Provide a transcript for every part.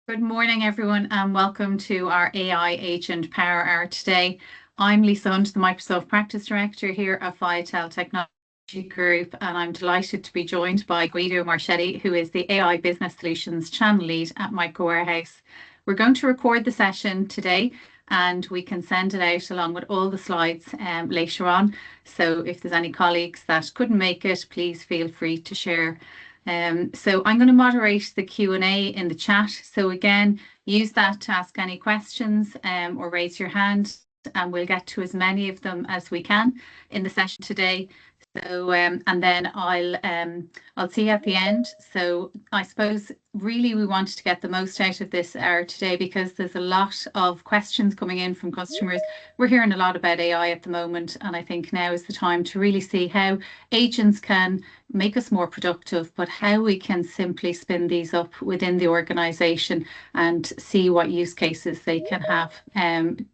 Good morning, everyone, and welcome to our AI Agent Power Hour today. I'm Lisa Hunt, the Microsoft Practice Director here at Viatel Technology Group, and I'm delighted to be joined by Guido Marchetti, who is the AI Business Solutions Channel Lead at Microwarehouse. We're going to record the session today, and we can send it out along with all the slides later on. So if there's any colleagues that couldn't make it, please feel free to share. So I'm going to moderate the Q&A in the chat. So again, use that to ask any questions or raise your hand, and we'll get to as many of them as we can in the session today. So and then I'll see you at the end. So I suppose really we wanted to get the most out of this hour today because there's a lot of questions coming in from customers. We're hearing a lot about AI at the moment, and I think now is the time to really see how agents can make us more productive, but how we can simply spin these up within the organization and see what use cases they can have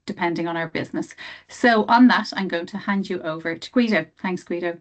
depending on our business. So on that, I'm going to hand you over to Guido. Thanks, Guido.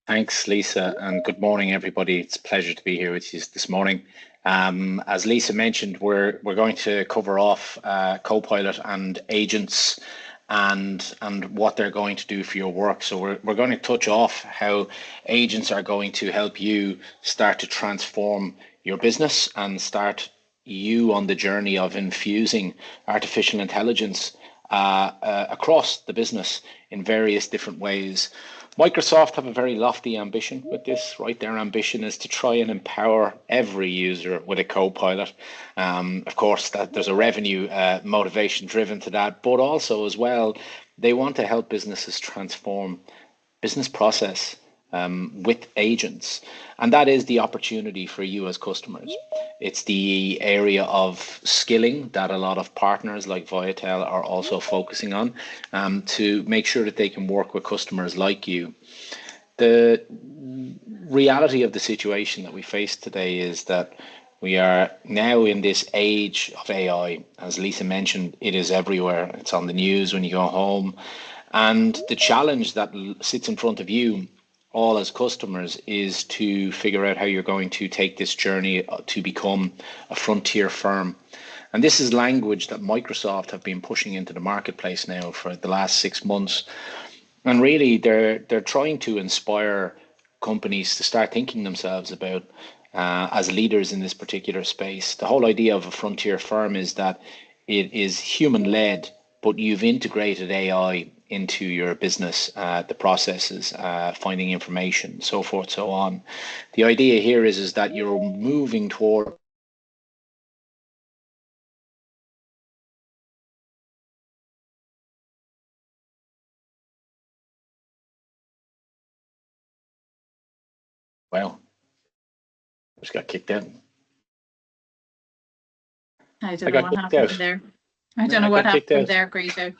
Thanks, Lisa, and good morning, everybody. It's a pleasure to be here with you this morning. As Lisa mentioned, we're going to cover off Copilot and agents and what they're going to do for your work. So we're going to touch off how agents are going to help you start to transform your business and start you on the journey of infusing artificial intelligence across the business in various different ways. Microsoft have a very lofty ambition with this, right? Their ambition is to try and empower every user with a Copilot. Of course, that there's a revenue motivation driven to that, but also as well, they want to help businesses transform business process with agents. And that is the opportunity for you as customers. It's the area of skilling that a lot of partners like Viatel are also focusing on to make sure that they can work with customers like you. The reality of the situation that we face today is that we are now in this age of AI. As Lisa mentioned, it is everywhere. It's on the news when you go home. And the challenge that sits in front of you all as customers is to figure out how you're going to take this journey to become a frontier firm. And this is language that Microsoft have been pushing into the marketplace now for the last 6 months. And really, they're trying to inspire companies to start thinking themselves about as leaders in this particular space. The whole idea of a frontier firm is that it is human-led, but you've integrated AI into your business, the processes, finding information, so forth, so on. The idea here is that you're moving toward well, just got kicked out. I don't know what happened there. I don't know what happened there, Guido.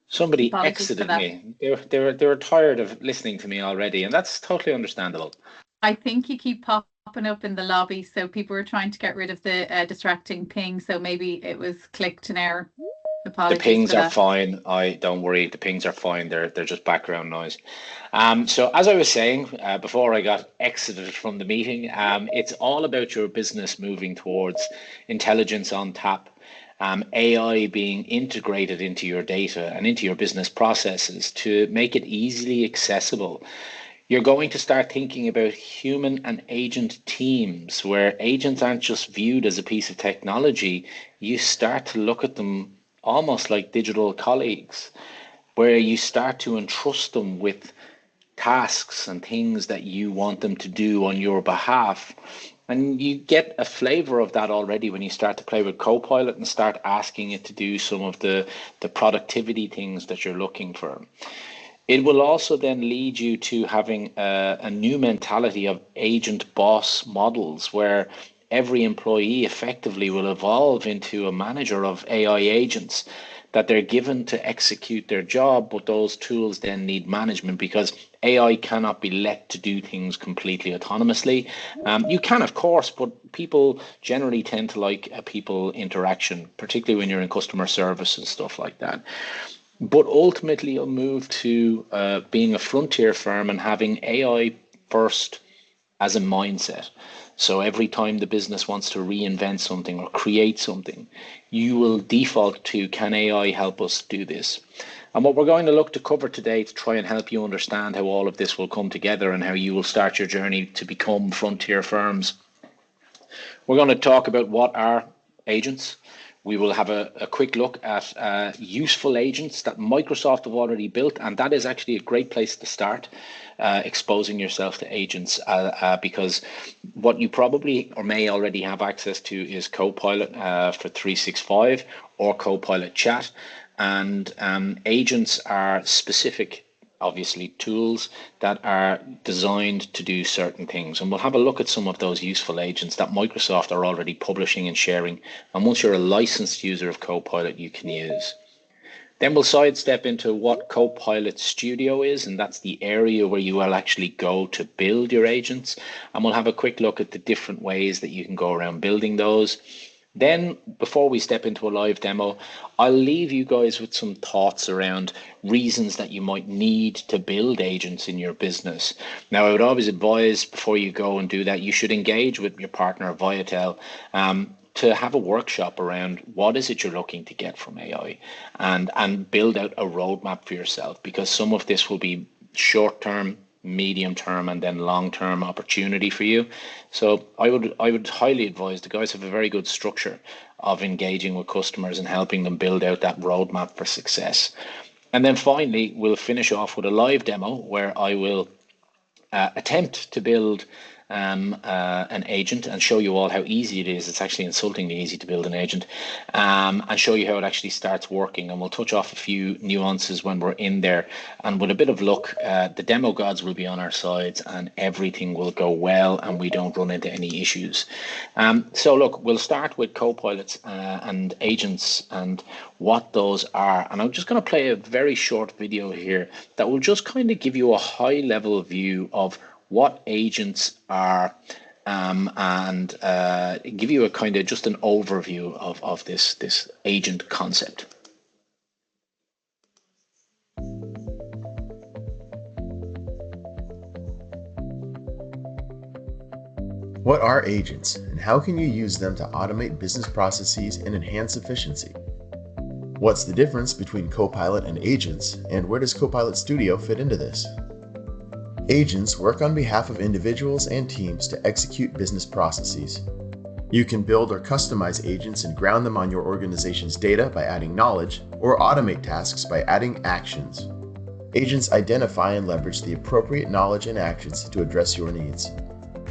Somebody exited me. They were tired of listening to me already, and that's totally understandable. I think you keep popping up in the lobby, so people were trying to get rid of the distracting ping. So maybe it was clicked in error. Apologies. The pings are fine. Don't worry. The pings are fine. They're just background noise. So as I was saying before I got exited from the meeting, it's all about your business moving towards intelligence on tap. AI being integrated into your data and into your business processes to make it easily accessible. You're going to start thinking about human and agent teams where agents aren't just viewed as a piece of technology. You start to look at them almost like digital colleagues, where you start to entrust them with tasks and things that you want them to do on your behalf. And you get a flavor of that already when you start to play with Copilot and start asking it to do some of the productivity things that you're looking for. It will also then lead you to having a new mentality of agent boss models where every employee effectively will evolve into a manager of AI agents that they're given to execute their job, but those tools then need management because AI cannot be let to do things completely autonomously. You can, of course, but people generally tend to like a people interaction, particularly when you're in customer service and stuff like that. But ultimately, you'll move to being a frontier firm and having AI first as a mindset. So every time the business wants to reinvent something or create something, you will default to, can AI help us do this? And what we're going to look to cover today to try and help you understand how all of this will come together and how you will start your journey to become frontier firms. We're going to talk about what are agents. We will have a quick look at useful agents that Microsoft have already built, and that is actually a great place to start exposing yourself to agents because what you probably or may already have access to is Copilot for 365 or Copilot Chat, and agents are specific, obviously, tools that are designed to do certain things. And we'll have a look at some of those useful agents that Microsoft are already publishing and sharing. And once you're a licensed user of Copilot, you can use. Then we'll sidestep into what Copilot Studio is, and that's the area where you will actually go to build your agents. And we'll have a quick look at the different ways that you can go around building those. Then, before we step into a live demo, I'll leave you guys with some thoughts around reasons that you might need to build agents in your business. Now, I would always advise before you go and do that, you should engage with your partner, Viatel, to have a workshop around what is it you're looking to get from AI and build out a roadmap for yourself, because some of this will be short-term, medium term, and then long term opportunity for you. So I would highly advise, the guys have a very good structure of engaging with customers and helping them build out that roadmap for success. And then finally, we'll finish off with a live demo where I will attempt to build an agent and show you all how easy it is. It's actually insultingly easy to build an agent, and show you how it actually starts working. And we'll touch off a few nuances when we're in there. And with a bit of luck, the demo gods will be on our sides and everything will go well and we don't run into any issues. So look, we'll start with copilots and agents and what those are. And I'm just going to play a very short video here that will just kind of give you a high level view of what agents are, and give you a kind of just an overview of this agent concept. What are agents, and how can you use them to automate business processes and enhance efficiency? What's the difference between Copilot and agents, and where does Copilot Studio fit into this? Agents work on behalf of individuals and teams to execute business processes. You can build or customize agents and ground them on your organization's data by adding knowledge, or automate tasks by adding actions. Agents identify and leverage the appropriate knowledge and actions to address your needs.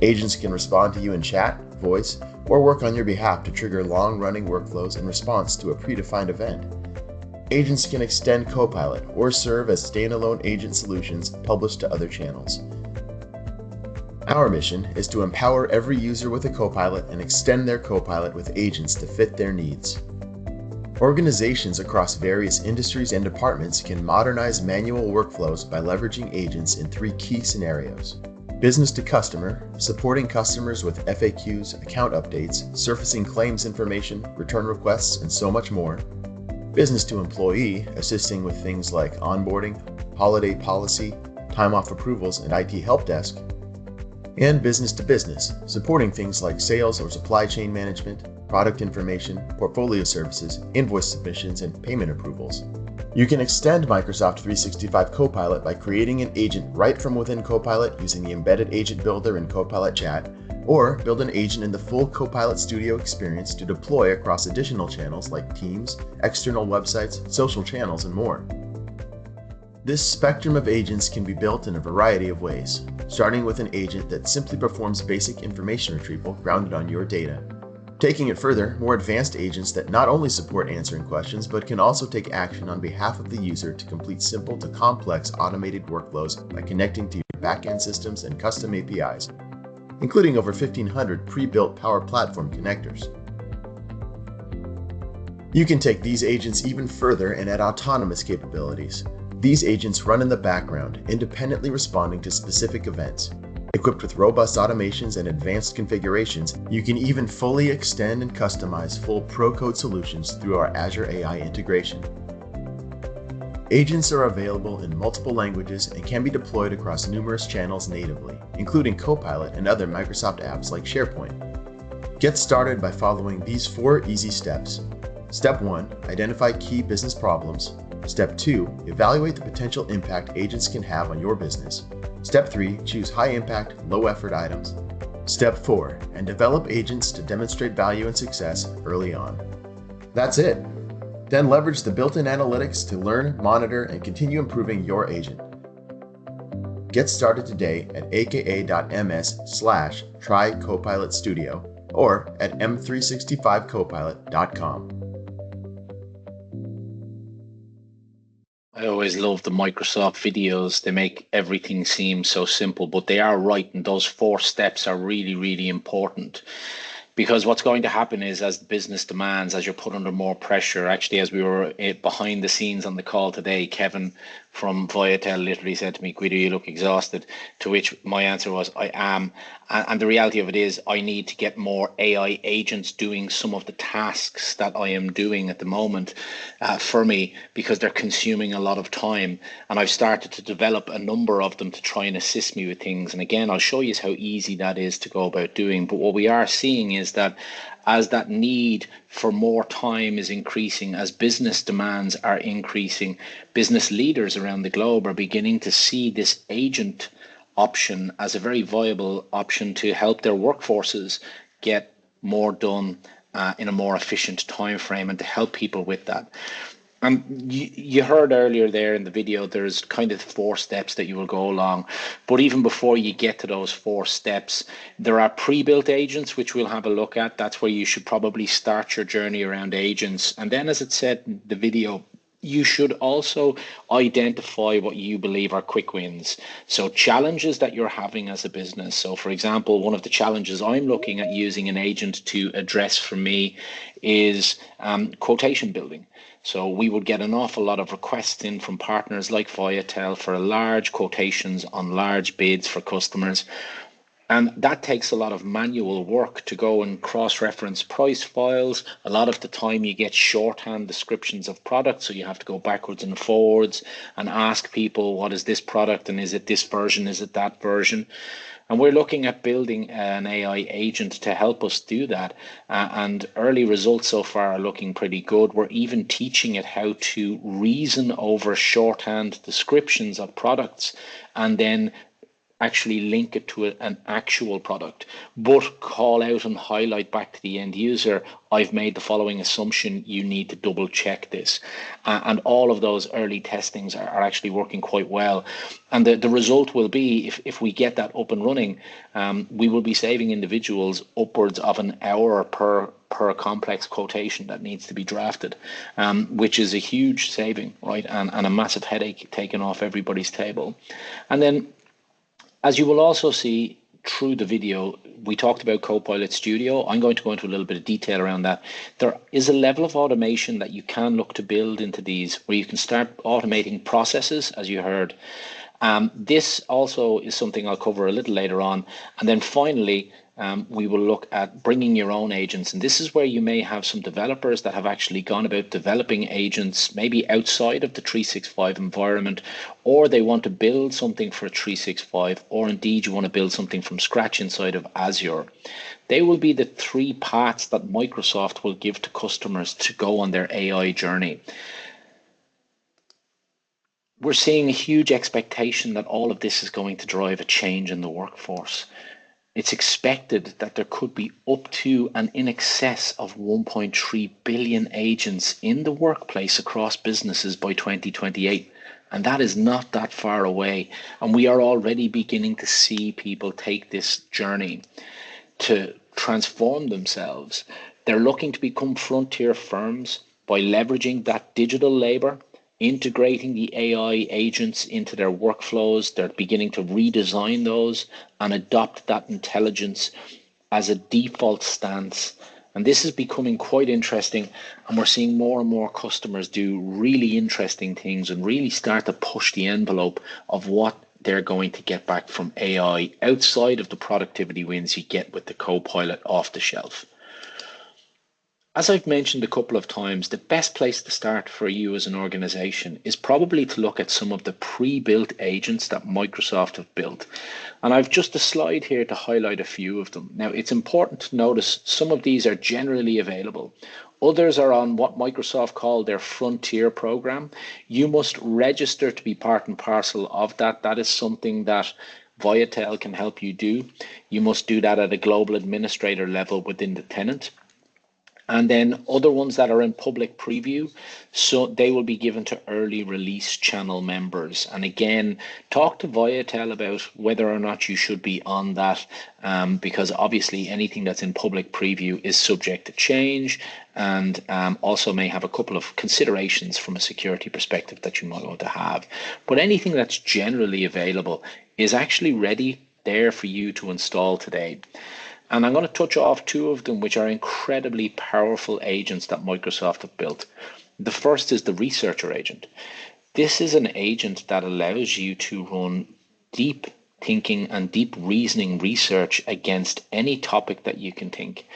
Agents can respond to you in chat, voice, or work on your behalf to trigger long-running workflows in response to a predefined event. Agents can extend Copilot or serve as standalone agent solutions published to other channels. Our mission is to empower every user with a Copilot and extend their Copilot with agents to fit their needs. Organizations across various industries and departments can modernize manual workflows by leveraging agents in 3 key scenarios. Business to customer, supporting customers with FAQs, account updates, surfacing claims information, return requests, and so much more. Business to employee, assisting with things like onboarding, holiday policy, time off approvals, and IT help desk. And business to business, supporting things like sales or supply chain management, product information, portfolio services, invoice submissions, and payment approvals. You can extend Microsoft 365 Copilot by creating an agent right from within Copilot using the embedded agent builder in Copilot Chat, or build an agent in the full Copilot Studio experience to deploy across additional channels like Teams, external websites, social channels, and more. This spectrum of agents can be built in a variety of ways, starting with an agent that simply performs basic information retrieval grounded on your data. Taking it further, more advanced agents that not only support answering questions, but can also take action on behalf of the user to complete simple to complex automated workflows by connecting to your backend systems and custom APIs, including over 1,500 pre-built Power Platform connectors. You can take these agents even further and add autonomous capabilities. These agents run in the background, independently responding to specific events. Equipped with robust automations and advanced configurations, you can even fully extend and customize full pro code solutions through our Azure AI integration. Agents are available in multiple languages and can be deployed across numerous channels natively, including Copilot and other Microsoft apps like SharePoint. Get started by following these 4 easy steps. Step 1, identify key business problems. Step 2, evaluate the potential impact agents can have on your business. Step 3, choose high-impact, low-effort items. Step 4, and develop agents to demonstrate value and success early on. That's it. Then leverage the built-in analytics to learn, monitor, and continue improving your agent. Get started today at aka.ms/try-copilot-studio or at m365copilot.com. I always love the Microsoft videos. They make everything seem so simple, but they are right. And those 4 steps are really, really important. Because what's going to happen is, as the business demands, as you're put under more pressure, actually, as we were behind the scenes on the call today, Kevin from Viatel literally said to me, "Guido, you look exhausted," to which my answer was, "I am." And the reality of it is, I need to get more AI agents doing some of the tasks that I am doing at the moment for me, because they're consuming a lot of time. And I've started to develop a number of them to try and assist me with things. And again, I'll show you how easy that is to go about doing. But what we are seeing is that as that need for more time is increasing, as business demands are increasing, business leaders around the globe are beginning to see this agent option as a very viable option to help their workforces get more done in a more efficient time frame, and to help people with that. You heard earlier there in the video, there's kind of 4 steps that you will go along. But even before you get to those 4 steps, there are pre-built agents, which we'll have a look at. That's where you should probably start your journey around agents. And then, as it said in the video, you should also identify what you believe are quick wins. So challenges that you're having as a business. So for example, one of the challenges I'm looking at using an agent to address for me is quotation building. So we would get an awful lot of requests in from partners like Viatel for large quotations on large bids for customers. And that takes a lot of manual work to go and cross-reference price files. A lot of the time you get shorthand descriptions of products, so you have to go backwards and forwards and ask people, what is this product, and is it this version, is it that version? And we're looking at building an AI agent to help us do that. And early results so far are looking pretty good. We're even teaching it how to reason over shorthand descriptions of products and then actually link it to an actual product, but call out and highlight back to the end user, I've made the following assumption, you need to double check this. And all of those early testings are actually working quite well. And the result will be, if we get that up and running, we will be saving individuals upwards of an hour per complex quotation that needs to be drafted, which is a huge saving, right? And a massive headache taken off everybody's table. And then, as you will also see through the video, we talked about Copilot Studio. I'm going to go into a little bit of detail around that. There is a level of automation that you can look to build into these, where you can start automating processes, as you heard. This also is something I'll cover a little later on. And then finally, we will look at bringing your own agents. And this is where you may have some developers that have actually gone about developing agents, maybe outside of the 365 environment, or they want to build something for 365, or indeed you want to build something from scratch inside of Azure. They will be the 3 paths that Microsoft will give to customers to go on their AI journey. We're seeing a huge expectation that all of this is going to drive a change in the workforce. It's expected that there could be up to and in excess of 1.3 billion agents in the workplace across businesses by 2028. And that is not that far away. And we are already beginning to see people take this journey to transform themselves. They're looking to become frontier firms by leveraging that digital labor, integrating the AI agents into their workflows. They're beginning to redesign those and adopt that intelligence as a default stance. And this is becoming quite interesting. And we're seeing more and more customers do really interesting things and really start to push the envelope of what they're going to get back from AI outside of the productivity wins you get with the Copilot off the shelf. As I've mentioned a couple of times, the best place to start for you as an organization is probably to look at some of the pre-built agents that Microsoft have built. And I've just a slide here to highlight a few of them. Now, it's important to notice some of these are generally available. Others are on what Microsoft call their frontier program. You must register to be part and parcel of that. That is something that Viatel can help you do. You must do that at a global administrator level within the tenant. And then other ones that are in public preview, so they will be given to early release channel members. And again, talk to Viatel about whether or not you should be on that, because obviously anything that's in public preview is subject to change, and also may have a couple of considerations from a security perspective that you might want to have. But anything that's generally available is actually ready there for you to install today. And I'm going to touch off two of them, which are incredibly powerful agents that Microsoft have built. The first is the researcher agent. This is an agent that allows you to run deep thinking and deep reasoning research against any topic that you can think.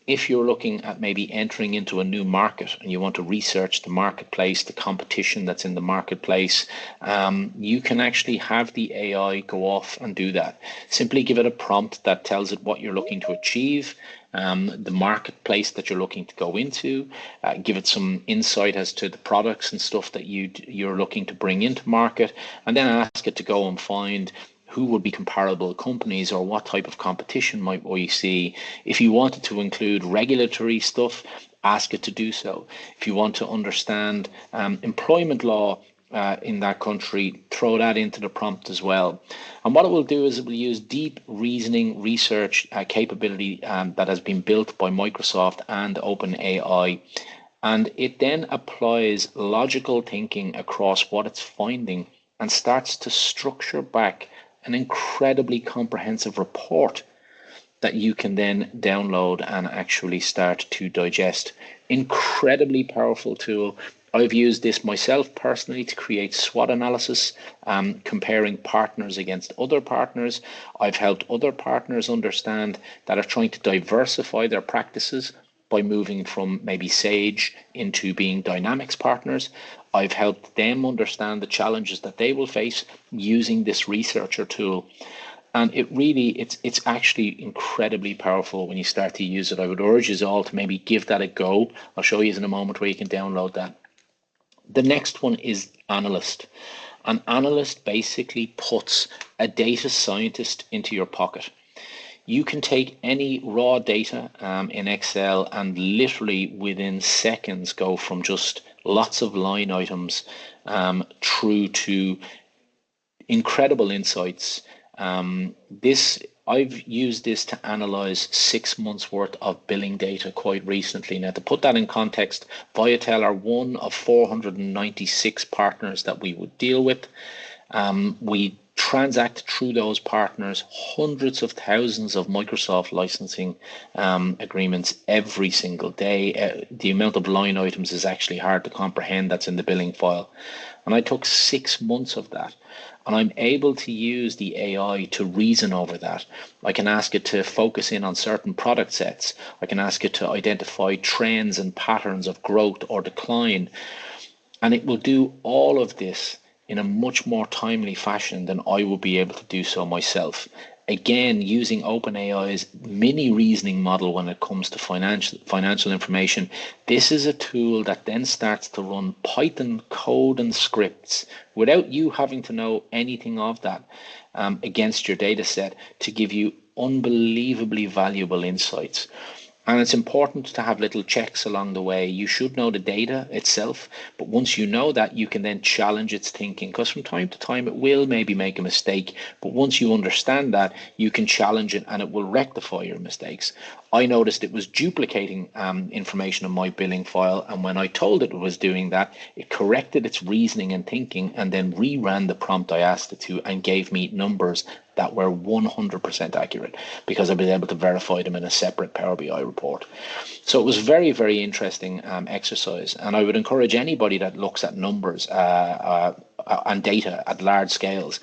If you're looking at maybe entering into a new market and you want to research the marketplace, the competition that's in the marketplace, you can actually have the AI go off and do that. Simply give it a prompt that tells it what you're looking to achieve, the marketplace that you're looking to go into, give it some insight as to the products and stuff that you're looking to bring into market, and then ask it to go and find who would be comparable companies or what type of competition might we see. If you wanted to include regulatory stuff, ask it to do so. If you want to understand employment law in that country, throw that into the prompt as well. And what it will do is it will use deep reasoning research capability that has been built by Microsoft and OpenAI. And it then applies logical thinking across what it's finding and starts to structure back an incredibly comprehensive report that you can then download and actually start to digest. Incredibly powerful tool. I've used this myself personally to create SWOT analysis, comparing partners against other partners. I've helped other partners understand that are trying to diversify their practices by moving from maybe Sage into being Dynamics partners. I've helped them understand the challenges that they will face using this researcher tool. And it's actually incredibly powerful when you start to use it. I would urge you all to maybe give that a go. I'll show you in a moment where you can download that. The next one is Analyst. An analyst basically puts a data scientist into your pocket. You can take any raw data in Excel and literally within seconds go from just lots of line items through to incredible insights. I've used this to analyze 6 months worth of billing data quite recently. Now, to put that in context, Viatel are one of 496 partners that we would deal with. We transact through those partners hundreds of thousands of Microsoft licensing agreements every single day. The amount of line items is actually hard to comprehend that's in the billing file. And I took 6 months of that. And I'm able to use the AI to reason over that. I can ask it to focus in on certain product sets. I can ask it to identify trends and patterns of growth or decline. And it will do all of this in a much more timely fashion than I will be able to do so myself. Again, using OpenAI's mini reasoning model when it comes to financial information, this is a tool that then starts to run Python code and scripts without you having to know anything of that against your data set to give you unbelievably valuable insights. And it's important to have little checks along the way. You should know the data itself, but once you know that, you can then challenge its thinking, because from time to time it will maybe make a mistake. But once you understand that, you can challenge it and it will rectify your mistakes. I noticed it was duplicating information in my billing file. And when I told it was doing that, it corrected its reasoning and thinking and then reran the prompt I asked it to and gave me numbers that were 100% accurate because I've been able to verify them in a separate Power BI report. So it was very, very interesting exercise. And I would encourage anybody that looks at numbers and data at large scales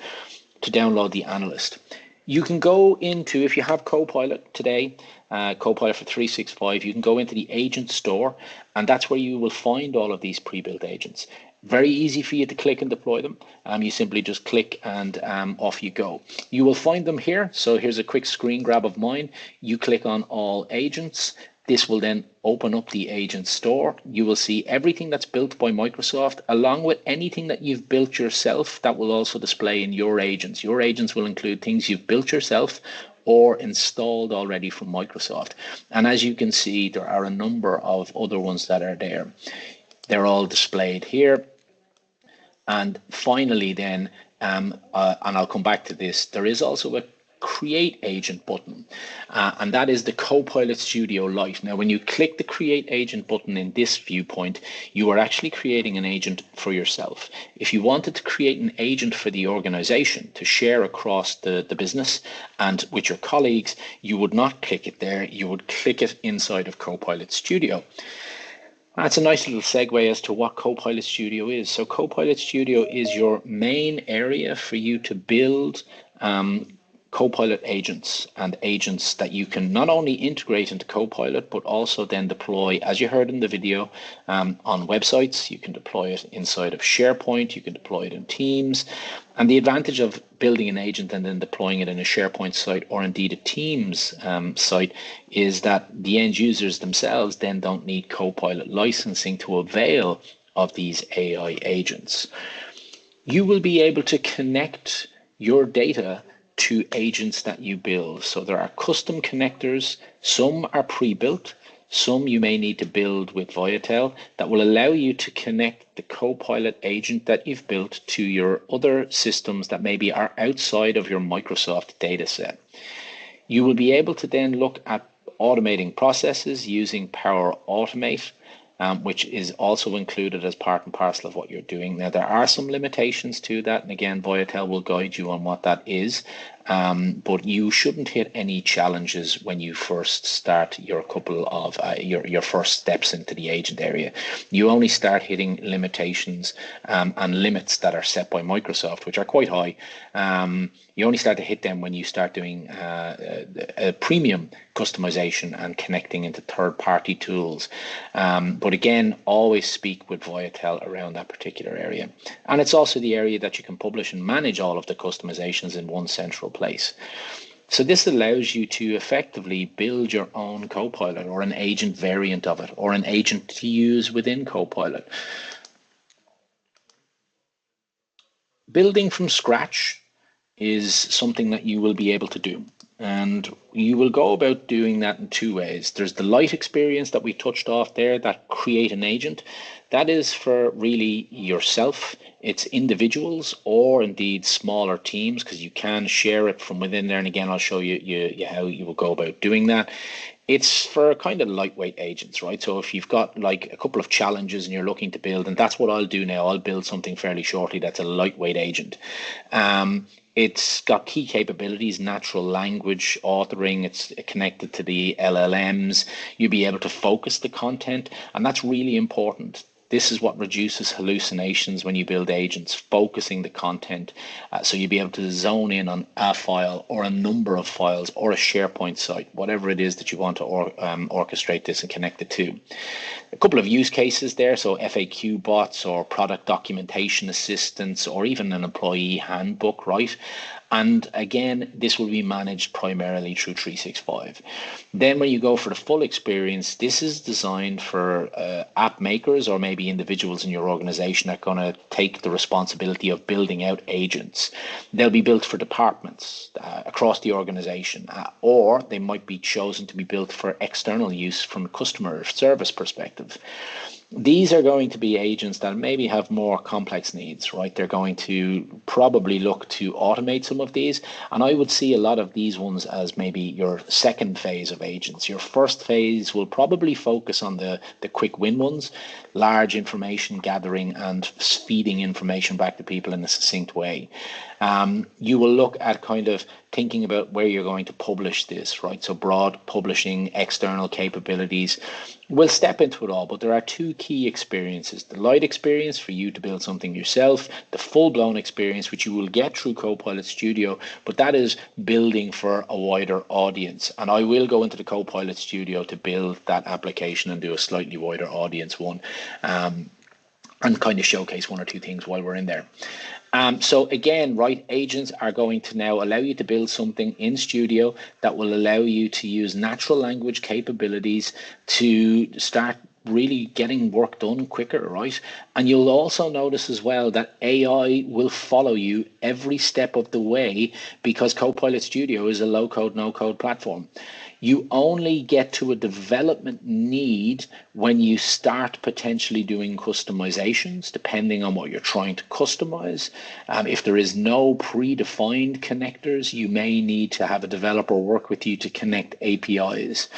to download the Analyst. You can go into, if you have Copilot today, Copilot for 365, you can go into the agent store, and that's where you will find all of these pre-built agents. Very easy for you to click and deploy them. You simply just click and off you go. You will find them here. So here's a quick screen grab of mine. You click on all agents. This will then open up the agent store. You will see everything that's built by Microsoft, along with anything that you've built yourself that will also display in your agents. Your agents will include things you've built yourself or installed already from Microsoft. And as you can see, there are a number of other ones that are there. They're all displayed here. And finally then, and I'll come back to this, there is also a create agent button, and that is the Copilot Studio Lite. Now, when you click the create agent button in this viewpoint, you are actually creating an agent for yourself. If you wanted to create an agent for the organization to share across the business and with your colleagues, you would not click it there. You would click it inside of Copilot Studio. That's a nice little segue as to what Copilot Studio is. So Copilot Studio is your main area for you to build Copilot agents and agents that you can not only integrate into Copilot, but also then deploy, as you heard in the video, on websites. You can deploy it inside of SharePoint. You can deploy it in Teams. And the advantage of building an agent and then deploying it in a SharePoint site or indeed a Teams site is that the end users themselves then don't need Copilot licensing to avail of these AI agents. You will be able to connect your data to agents that you build. So there are custom connectors. Some are pre-built. Some you may need to build with Viatel that will allow you to connect the Copilot agent that you've built to your other systems that maybe are outside of your Microsoft data set. You will be able to then look at automating processes using Power Automate, which is also included as part and parcel of what you're doing. Now, there are some limitations to that. And again, Viatel will guide you on what that is. But you shouldn't hit any challenges when you first start your couple of your first steps into the agent area. You only start hitting limitations and limits that are set by Microsoft, which are quite high. You only start to hit them when you start doing a premium customization and connecting into third-party tools. But again, always speak with Viatel around that particular area. And it's also the area that you can publish and manage all of the customizations in one central place. So this allows you to effectively build your own Copilot or an agent variant of it or an agent to use within Copilot. Building from scratch is something that you will be able to do. And you will go about doing that in two ways. There's the light experience that we touched off there, that create an agent. That is for really yourself. It's individuals or indeed smaller teams, because you can share it from within there. And again, I'll show you how you will go about doing that. It's for kind of lightweight agents, right? So if you've got like a couple of challenges and you're looking to build, and that's what I'll do now, I'll build something fairly shortly that's a lightweight agent. It's got key capabilities, natural language authoring. It's connected to the LLMs. You'll be able to focus the content, and that's really important. This is what reduces hallucinations when you build agents, focusing the content. So you'll be able to zone in on a file or a number of files or a SharePoint site, whatever it is that you want to orchestrate this and connect it to. A couple of use cases there, so FAQ bots or product documentation assistance or even an employee handbook, right? And again, this will be managed primarily through 365. Then when you go for the full experience, this is designed for app makers or maybe individuals in your organization that are going to take the responsibility of building out agents. They'll be built for departments across the organization, or they might be chosen to be built for external use from a customer service perspective. These are going to be agents that maybe have more complex needs, right? They're going to probably look to automate some of these. And I would see a lot of these ones as maybe your second phase of agents. Your first phase will probably focus on the quick win ones, large information gathering and feeding information back to people in a succinct way. You will look at kind of thinking about where you're going to publish this, right? So broad publishing, external capabilities. We'll step into it all, but there are two key experiences: the light experience for you to build something yourself, the full-blown experience, which you will get through Copilot Studio, but that is building for a wider audience. And I will go into the Copilot Studio to build that application and do a slightly wider audience one, and kind of showcase one or two things while we're in there. So again, right, agents are going to now allow you to build something in Studio that will allow you to use natural language capabilities to start really getting work done quicker, right? And you'll also notice as well that AI will follow you every step of the way, because Copilot Studio is a low code, no code platform. You only get to a development need when you start potentially doing customizations, depending on what you're trying to customize. If there is no predefined connectors, you may need to have a developer work with you to connect APIs.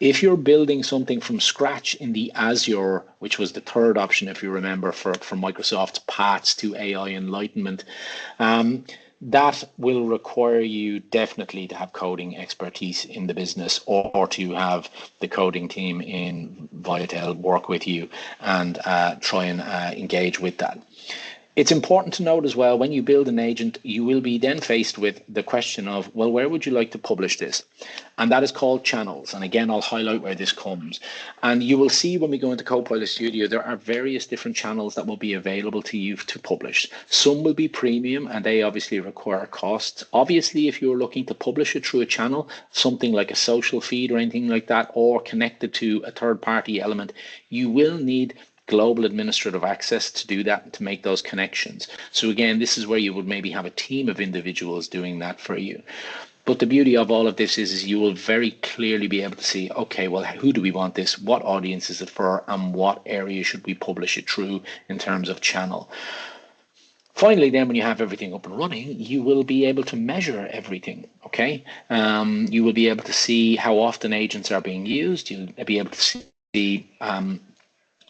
If you're building something from scratch in the Azure, which was the third option, if you remember, for Microsoft's paths to AI enlightenment, that will require you definitely to have coding expertise in the business, or to have the coding team in Viatel work with you and try and engage with that. It's important to note as well, when you build an agent, you will be then faced with the question of, well, where would you like to publish this? And that is called channels. And again, I'll highlight where this comes. And you will see when we go into Copilot Studio, there are various different channels that will be available to you to publish. Some will be premium, and they obviously require costs. Obviously, if you're looking to publish it through a channel, something like a social feed or anything like that, or connected to a third-party element, you will need global administrative access to do that and to make those connections. So again, this is where you would maybe have a team of individuals doing that for you. But the beauty of all of this is you will very clearly be able to see, okay, well, who do we want this? What audience is it for? And what area should we publish it through in terms of channel? Finally, then, when you have everything up and running, you will be able to measure everything, okay? You will be able to see how often agents are being used. You'll be able to see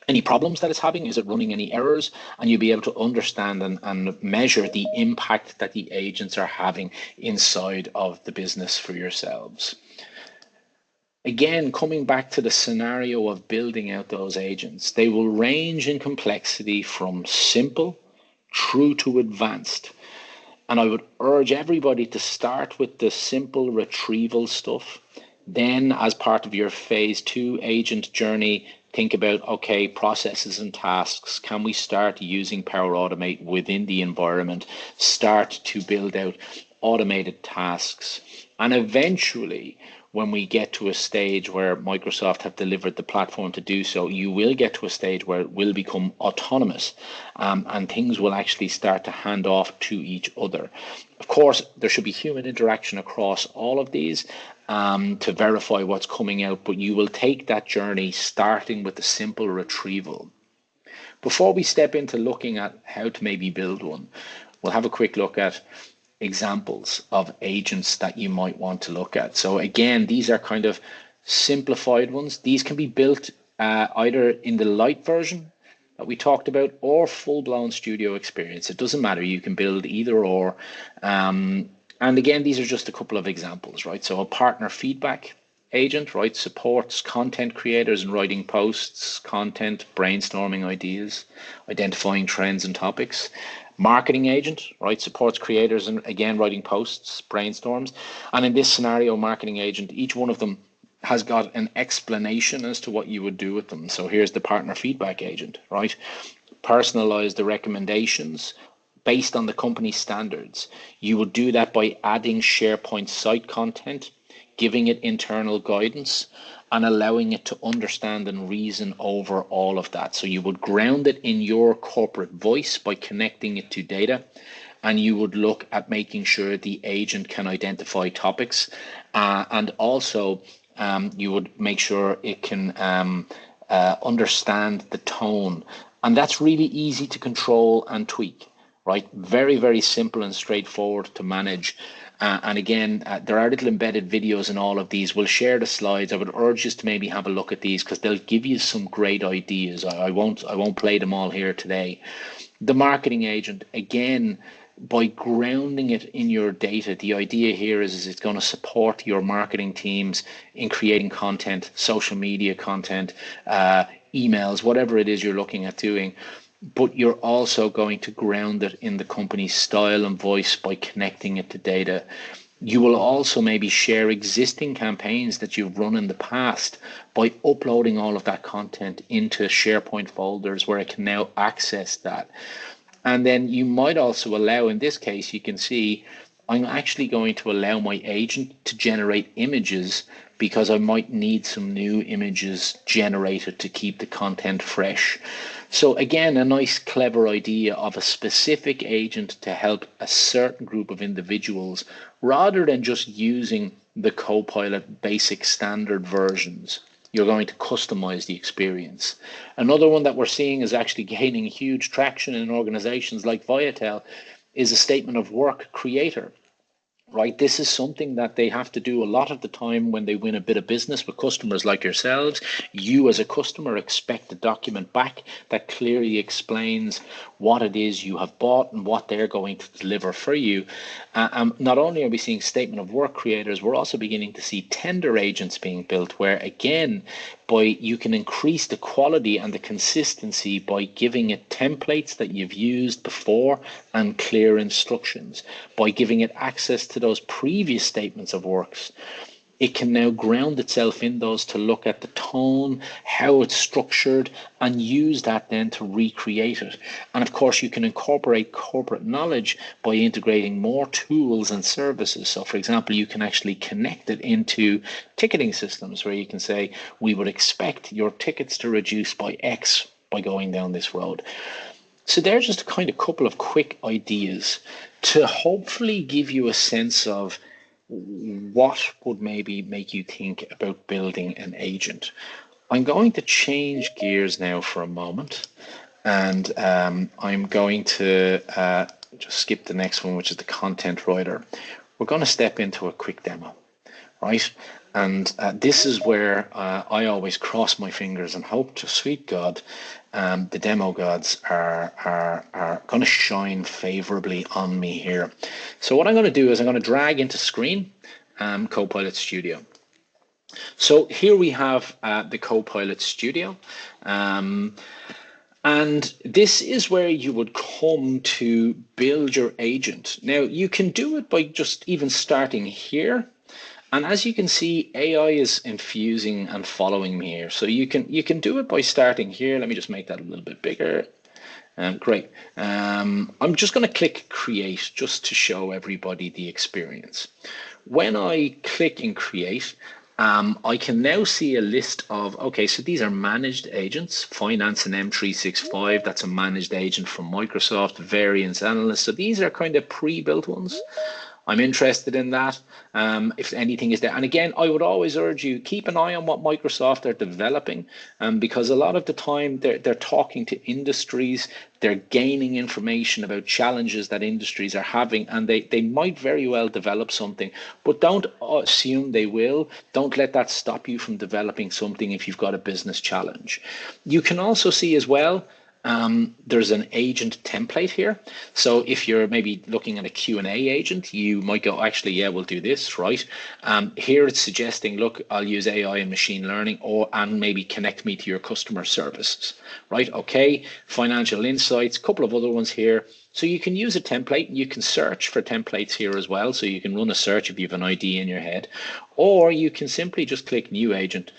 any problems that it's having. Is it running any errors? And you'll be able to understand and measure the impact that the agents are having inside of the business for yourselves. Again, coming back to the scenario of building out those agents, they will range in complexity from simple through to advanced. And I would urge everybody to start with the simple retrieval stuff. Then, as part of your phase 2 agent journey, think about, okay, processes and tasks. Can we start using Power Automate within the environment? Start to build out automated tasks. And eventually, when we get to a stage where Microsoft have delivered the platform to do so, you will get to a stage where it will become autonomous, and things will actually start to hand off to each other. Of course, there should be human interaction across all of these to verify what's coming out, but you will take that journey starting with the simple retrieval. Before we step into looking at how to maybe build one, we'll have a quick look at examples of agents that you might want to look at. So again, these are kind of simplified ones. These can be built either in the light version that we talked about, or full-blown studio experience. It doesn't matter. You can build either or. And again, these are just a couple of examples, right? So a partner feedback agent, right, supports content creators in writing posts, content, brainstorming ideas, identifying trends and topics. Marketing agent, right, supports creators in, again, writing posts, brainstorms. And in this scenario, marketing agent, each one of them has got an explanation as to what you would do with them. So here's the partner feedback agent, right? Personalize the recommendations based on the company standards. You would do that by adding SharePoint site content, giving it internal guidance, and allowing it to understand and reason over all of that. So you would ground it in your corporate voice by connecting it to data, and you would look at making sure the agent can identify topics, and also you would make sure it can understand the tone. And that's really easy to control and tweak, right? Very, very simple and straightforward to manage. And again, there are little embedded videos in all of these. We'll share the slides. I would urge you to maybe have a look at these, because they'll give you some great ideas. I won't play them all here today. The marketing agent, again, by grounding it in your data. The idea here is it's going to support your marketing teams in creating content, social media content, emails, whatever it is you're looking at doing. But you're also going to ground it in the company's style and voice by connecting it to data. You will also maybe share existing campaigns that you've run in the past by uploading all of that content into SharePoint folders where it can now access that. And then you might also allow, in this case, you can see I'm actually going to allow my agent to generate images because I might need some new images generated to keep the content fresh. So again, a nice, clever idea of a specific agent to help a certain group of individuals rather than just using the Copilot basic standard versions. You're going to customize the experience. Another one that we're seeing is actually gaining huge traction in organizations like Viatel is a statement of work creator. Right, this is something that they have to do a lot of the time when they win a bit of business with customers like yourselves. You as a customer expect a document back that clearly explains what it is you have bought and what they're going to deliver for you. Not only are we seeing statement of work creators, we're also beginning to see tender agents being built where, again, you can increase the quality and the consistency by giving it templates that you've used before and clear instructions. By giving it access to those previous statements of works, it can now ground itself in those to look at the tone, how it's structured, and use that then to recreate it. And of course, you can incorporate corporate knowledge by integrating more tools and services. So for example, you can actually connect it into ticketing systems where you can say, we would expect your tickets to reduce by X by going down this road. So there's just a kind of couple of quick ideas to hopefully give you a sense of what would maybe make you think about building an agent. I'm going to change gears now for a moment, and I'm going to just skip the next one, which is the content writer. We're going to step into a quick demo, right? And this is where I always cross my fingers and hope to sweet God the demo gods are going to shine favorably on me here. So what I'm going to do is I'm going to drag into screen Copilot Studio. So here we have the Copilot Studio. And this is where you would come to build your agent. Now, you can do it by just even starting here. And as you can see, AI is infusing and following me here. So you can do it by starting here. Let me just make that a little bit bigger. Great. I'm just going to click create just to show everybody the experience. When I click and create, I can now see a list of, okay, so these are managed agents, finance and M365, that's a managed agent from Microsoft, variance analyst. So these are kind of pre-built ones. I'm interested in that, if anything is there. And again, I would always urge you, keep an eye on what Microsoft are developing, because a lot of the time they're talking to industries, they're gaining information about challenges that industries are having, and they might very well develop something, but don't assume they will. Don't let that stop you from developing something if you've got a business challenge. You can also see as well, there's an agent template here. So if you're maybe looking at a Q&A agent, you might go, actually, yeah, we'll do this, right? Here it's suggesting, look, I'll use AI and machine learning and maybe connect me to your customer services, right? Okay, financial insights, a couple of other ones here. So you can use a template and you can search for templates here as well. So you can run a search if you have an idea in your head, or you can simply just click new agent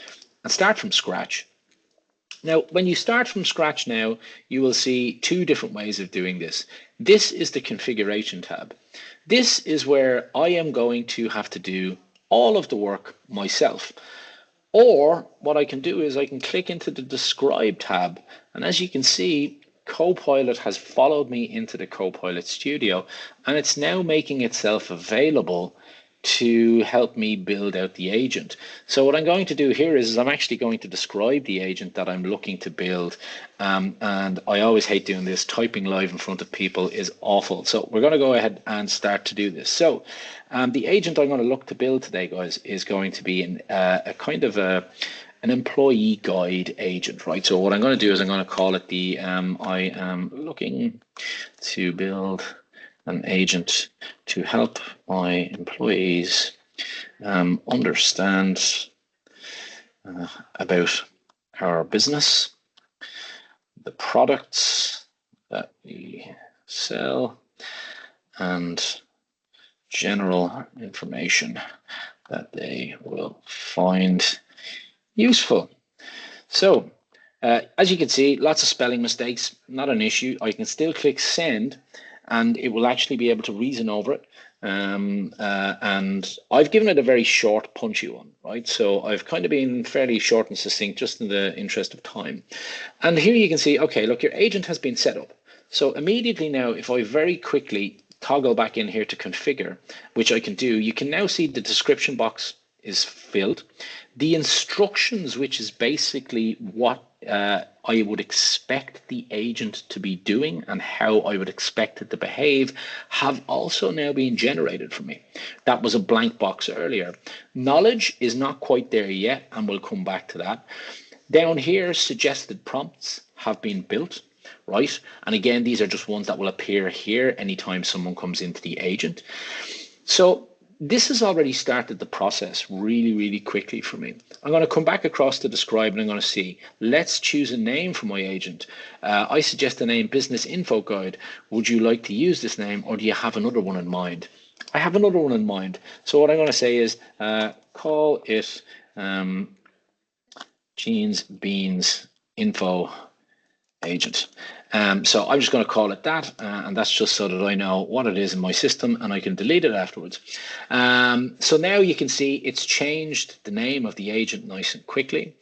and start from scratch. Now, when you start from scratch now, you will see two different ways of doing this. This is the configuration tab. This is where I am going to have to do all of the work myself. Or what I can do is I can click into the describe tab. And as you can see, Copilot has followed me into the Copilot Studio, and it's now making itself available to help me build out the agent. So what I'm going to do here is I'm actually going to describe the agent that I'm looking to build. And I always hate doing this. Typing live in front of people is awful. So we're going to go ahead and start to do this. So the agent I'm going to look to build today, guys, is going to be a kind of an employee guide agent, right? So what I'm going to do is I'm going to call it the I am looking to build an agent to help my employees understand about our business, the products that we sell, and general information that they will find useful. So as you can see, lots of spelling mistakes, not an issue. I can still click send and it will actually be able to reason over it. And I've given it a very short, punchy one, right? So I've kind of been fairly short and succinct just in the interest of time. And here you can see, okay, look, your agent has been set up. So immediately now, if I very quickly toggle back in here to configure, which I can do, you can now see the description box is filled. The instructions, which is basically what I would expect the agent to be doing and how I would expect it to behave, have also now been generated for me. That was a blank box earlier. Knowledge is not quite there yet, and we'll come back to that. Down here, suggested prompts have been built, right? And again, these are just ones that will appear here anytime someone comes into the agent. So this has already started the process really, really quickly for me. I'm going to come back across to describe and I'm going to see, let's choose a name for my agent. I suggest the name Business Info Guide. Would you like to use this name or do you have another one in mind? I have another one in mind. So what I'm going to say is call it Jeans Beans Info Agent. So I'm just going to call it that, and that's just so that I know what it is in my system and I can delete it afterwards. So now you can see it's changed the name of the agent nice and quickly,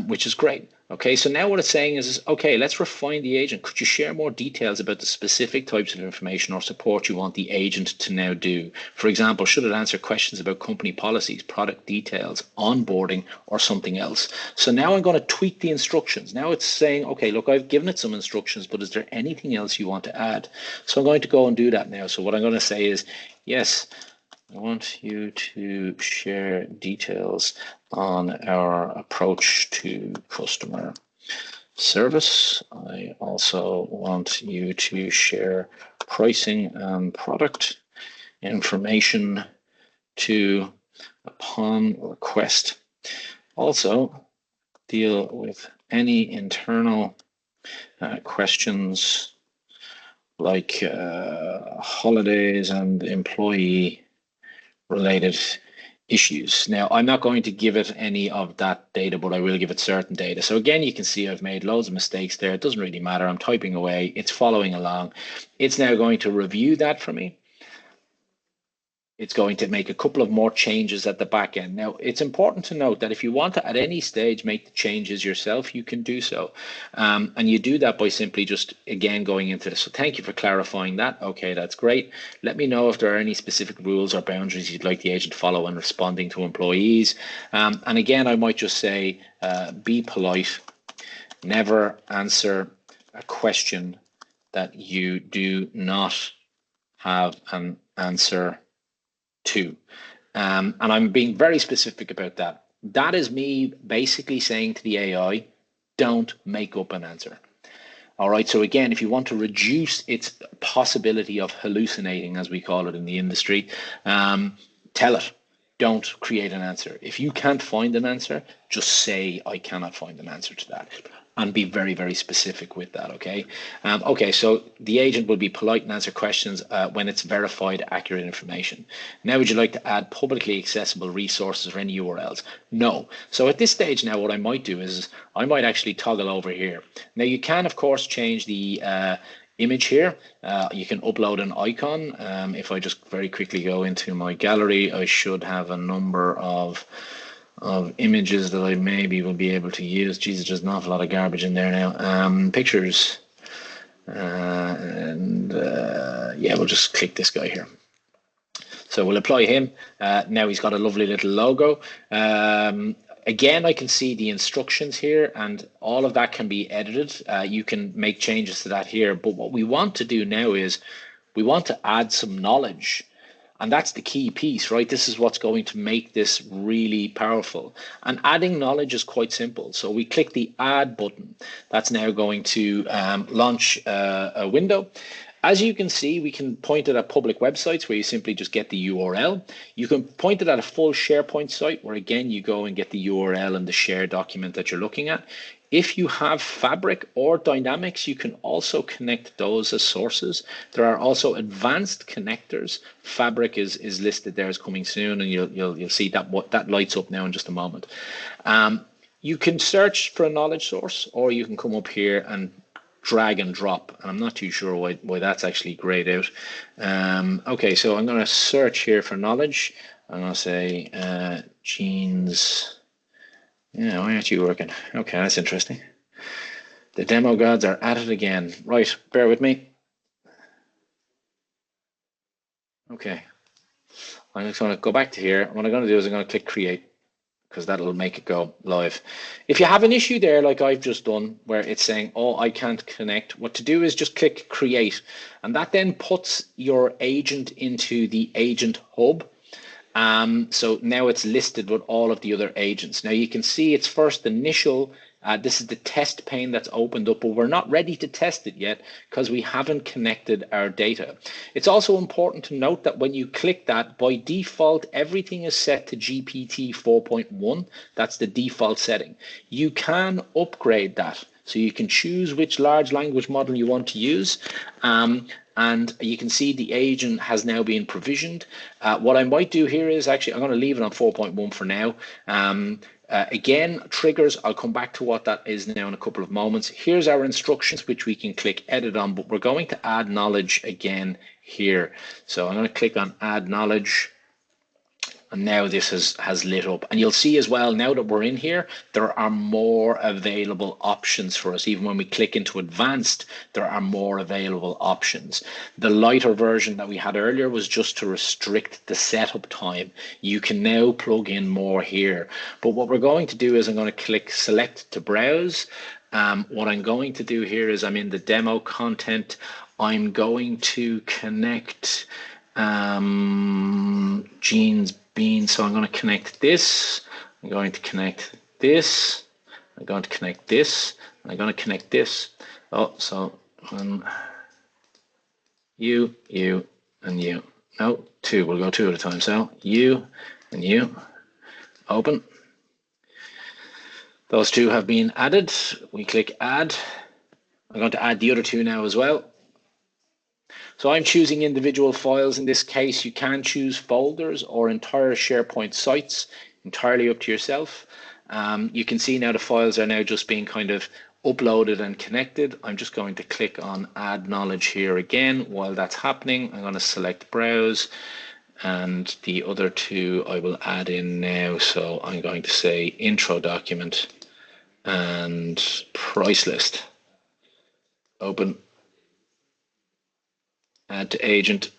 which is great. Okay, so now what it's saying is, okay, let's refine the agent. Could you share more details about the specific types of information or support you want the agent to now do? For example, should it answer questions about company policies, product details, onboarding, or something else? So now I'm going to tweak the instructions. Now it's saying, okay, look, I've given it some instructions, but is there anything else you want to add? So I'm going to go and do that now. So what I'm going to say is, yes, I want you to share details on our approach to customer service. I also want you to share pricing and product information to, upon request. Also, deal with any internal questions like holidays and employee related issues. Now, I'm not going to give it any of that data, but I will give it certain data. So again, you can see I've made loads of mistakes there. It doesn't really matter. I'm typing away. It's following along. It's now going to review that for me. It's going to make a couple of more changes at the back end. Now, it's important to note that if you want to, at any stage, make the changes yourself, you can do so. And you do that by simply just, again, going into this. So thank you for clarifying that. Okay, that's great. Let me know if there are any specific rules or boundaries you'd like the agent to follow when responding to employees. And again, I might just say, be polite. Never answer a question that you do not have an answer to. And I'm being very specific about that. That is me basically saying to the AI, don't make up an answer. All right. So again, if you want to reduce its possibility of hallucinating, as we call it in the industry, tell it, don't create an answer. If you can't find an answer, just say, I cannot find an answer to that. And be very, very specific with that, okay? Okay, so the agent will be polite and answer questions when it's verified accurate information. Now, would you like to add publicly accessible resources or any URLs? No. So at this stage now, what I might do is I might actually toggle over here. Now, you can, of course, change the image here. You can upload an icon. If I just very quickly go into my gallery, I should have a number of images that I maybe will be able to use. Jesus, there's an awful lot of garbage in there now. Pictures. Yeah, we'll just click this guy here. So we'll apply him. Now he's got a lovely little logo. Again, I can see the instructions here and all of that can be edited. You can make changes to that here. But what we want to do now is we want to add some knowledge. And that's the key piece, right? This is what's going to make this really powerful. And adding knowledge is quite simple. So we click the add button. That's now going to launch a window. As you can see, we can point it at public websites where you simply just get the URL. You can point it at a full SharePoint site where again, you go and get the URL and the share document that you're looking at. If you have Fabric or Dynamics, you can also connect those as sources. There are also advanced connectors. Fabric is listed there as coming soon, and you'll see that that lights up now in just a moment. You can search for a knowledge source, or you can come up here and drag and drop, and I'm not too sure why that's actually grayed out. Okay, so I'm going to search here for knowledge. I'm going to say genes. Yeah, why aren't you working? Okay, that's interesting. The demo gods are at it again. Right, bear with me. Okay, I'm just going to go back to here. What I'm going to do is I'm going to click create, because that'll make it go live. If you have an issue there, like I've just done, where it's saying, oh, I can't connect, what to do is just click create. And that then puts your agent into the agent hub. So now it's listed with all of the other agents. Now you can see its first initial, this is the test pane that's opened up, but we're not ready to test it yet because we haven't connected our data. It's also important to note that when you click that, by default, everything is set to GPT 4.1. That's the default setting. You can upgrade that. So you can choose which large language model you want to use. And you can see the agent has now been provisioned. What I might do here is actually, I'm going to leave it on 4.1 for now. Again, triggers, I'll come back to what that is now in a couple of moments. Here's our instructions, which we can click edit on, but we're going to add knowledge again here. So I'm going to click on add knowledge. And now this has lit up, and you'll see as well, now that we're in here, there are more available options for us. Even when we click into advanced, there are more available options. The lighter version that we had earlier was just to restrict the setup time. You can now plug in more here. But what we're going to do is I'm going to click select to browse. What I'm going to do here is I'm in the demo content. I'm going to connect genes beans. So I'm going to connect this. I'm going to connect this. I'm going to connect this. I'm going to connect this. Oh, so you, and you. No, two. We'll go two at a time. So you and you. Open. Those two have been added. We click add. I'm going to add the other two now as well. So I'm choosing individual files. In this case, you can choose folders or entire SharePoint sites, entirely up to yourself. You can see now the files are now just being kind of uploaded and connected. I'm just going to click on add knowledge here again. While that's happening, I'm going to select browse, and the other two I will add in now. So I'm going to say intro document and price list. Open. Add to agent.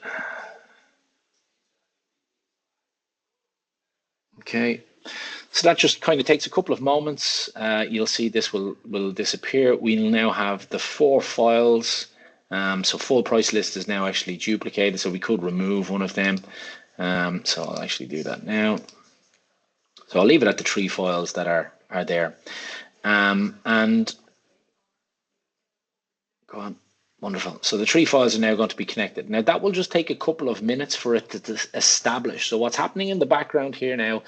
Okay, so that just kind of takes a couple of moments. You'll see this will disappear. We'll now have the 4 files. So full price list is now actually duplicated, so we could remove one of them. So I'll actually do that now. So I'll leave it at the 3 files that are there. And go on. Wonderful. So the 3 files are now going to be connected. Now that will just take a couple of minutes for it to establish. So what's happening in the background here now,